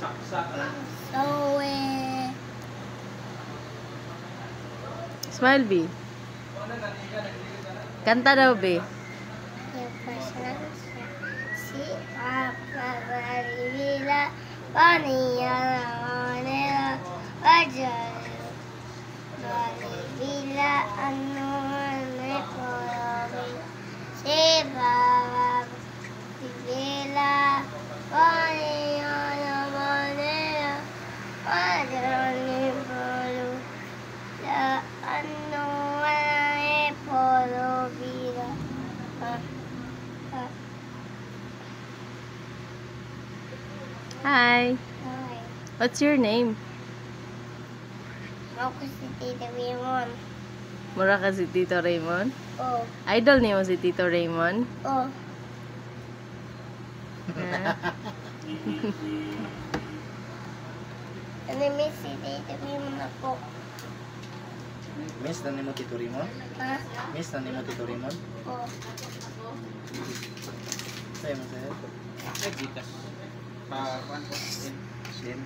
Zoe. Smile, B. Kanta daw, B. Si Papa Marivila, Paniya Manila, Ajar. Marivila, ano ne polo. Si Papa Marivila, Paniya Manila, Ajar ne polo. La ano ne polo vida. Hi. Hi. What's your name? Ako si Tita Raymond. Mura ka si Tito Raymond? Oh. Idol niyo si Tito Raymond? Oh. Ha? Miss si Tita Raymond ako. Miss na ni mo Tito Raymond? Ha? Miss na ni mo Tito Raymond? Oh. Sa'yo mo sa'yo? Gikas. Pa, kuan ko. Sin.